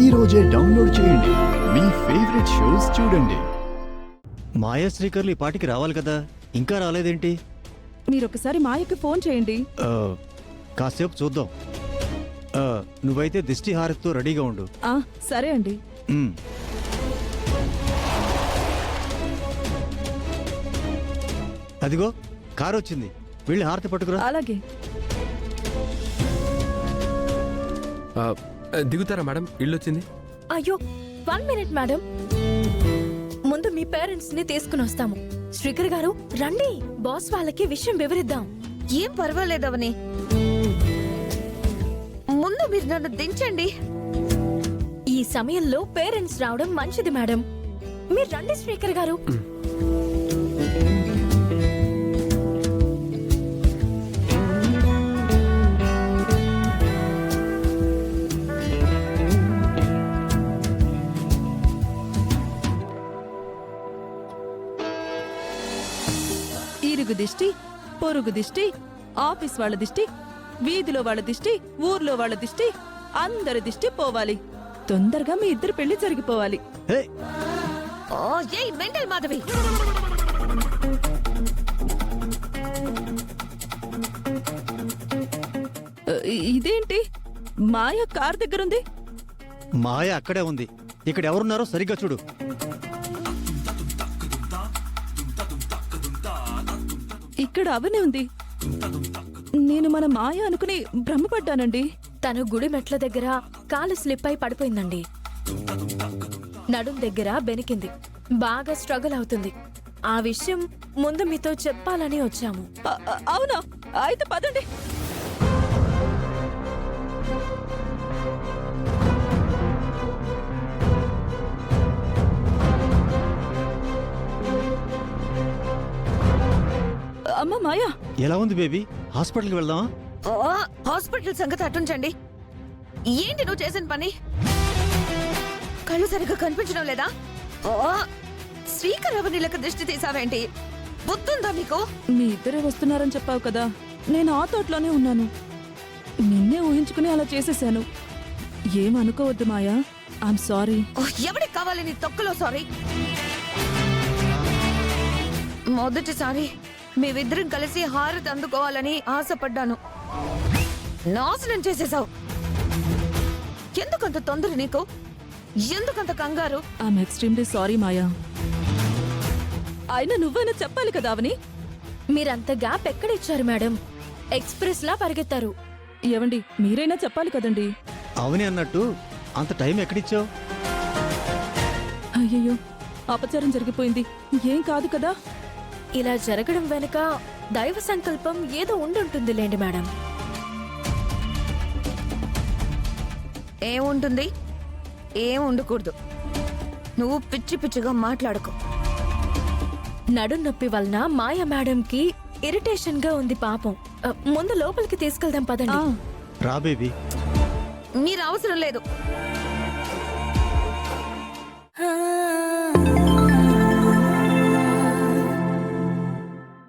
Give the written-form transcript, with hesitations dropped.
ఈ రోజే డౌన్లోడ్ చేయండి. మీ ఫేవరెట్ షోస్ చూడండి. మాయా శ్రీకర్లు ఈ పాటికి రావాలి కదా, ఇంకా రాలేదేంటి? మీరొకసారి మాయకి ఫోన్ చేయండి. కాసేపు చూద్దాం. నువ్వైతే దిష్టి హారతితో రెడీగా ఉండు. సరే అండి. అదిగో కారు వచ్చింది, వెళ్ళి హారతి పట్టుకురా. అలాగే. దిగుతారా మేడం? ఇల్లు వచ్చింది. అయ్యో 1 మినిట్ మేడం, ముందు మీ పేరెంట్స్ ని తీసుకుని వస్తాము. శ్రీకర్ గారు రండి, బాస్ వాళ్ళకి విషయం వివరిద్దాం. ఏం పర్వాలేదవని, ముందు మీరు నన్ను దించండి. ఈ సమయంలో పేరెంట్స్ రావడం మంచిది మేడం. మీరు రండి శ్రీకర్ గారు. ఇరుగు దిష్టి, పొరుగు దిష్టి, ఆఫీస్ వాళ్ళ దిష్టి, వీధిలో వాళ్ళ దిష్టి, ఊర్లో వాళ్ళ దిష్టి, అందరి దిష్టి పోవాలి. తొందరగా మీ ఇద్దరు పెళ్లి జరిగిపోవాలి. ఏయ్ మెంటల్ మాధవి, ఇదేంటి మాయ కార్ దగ్గరుంది? మాయ అక్కడే ఉంది. ఇక్కడ ఎవరున్నారో సరిగ్గా చూడు. ఇక్కడ అవనే ఉంది. నేను మన మాయ అనుకుని భ్రమపడ్డానండి. తను గుడి మెట్ల దగ్గర కాలు స్లిప్ అయి పడిపోయిందండి. నడుం దగ్గర బెనికింది, బాగా స్ట్రగుల్ అవుతుంది. ఆ విషయం ముందు మీతో చెప్పాలని వచ్చాము. అవునా? అయితే పదండి. అమ్మ మాయా, ఎలా ఉంది బేబీ? హాస్పిటల్కి వెళ్దామా? హాస్పిటల్ సంగతి అటుంచండి. ఏంటి నువ్వు చేసిన పని? కళ్ళు సరిగ్గా కనిపించడం లేదా? శ్రీకర్ అవనీలకు దృష్టి తీసావేంటి? బుద్ధుందా మీకు? మీ ఇద్దరే వస్తున్నారని చెప్పావు కదా, నేను ఆ తోటలోనే ఉన్నాను. నిన్నే ఊహించుకుని అలా చేసేశాను. ఏమనుకోవద్దు మాయా, ఐఎమ్ సారీ. ఎవరికి కావాలి నీ తొక్కలో సారీ? మొదటిసారి మేమిద్దరం కలిసి హారతి అందుకోవాలని ఆశపడ్డాను. నాశనం చేసేశావు. ఎందుకంత తొందర నీకు? ఎందుకంత కంగారు? ఐఎమ్ ఎక్స్ట్రీమ్లీ సారీ మాయా. అయినా నువ్వైనా చెప్పాలి కదా అవని. మీరంత గ్యాప్ ఎక్కడ ఇచ్చారు మేడం? ఎక్స్ప్రెస్ లా పరిగెత్తారు. ఏవండి, మీరైనా చెప్పాలి కదండి. అవని అన్నట్టు అంత టైం ఎక్కడిచ్చావు? అయ్యయ్యో, అపచారం జరిగిపోయింది. ఏం కాదు కదా? ఇలా జరగడం వెనుక దైవ సంకల్పం ఏదో ఉండుంటుందిలేండి మేడం. ఏముంటుంది? ఏం ఉండకూడదు. నువ్వు పిచ్చి పిచ్చిగా మాట్లాడుకో. నడుం నొప్పి వలన మాయ మేడంకి ఇరిటేషన్ గా ఉంది పాపం. ముందు లోపలికి తీసుకెళ్దాం పదండి. రా బేబీ. మీరు అవసరం లేదు.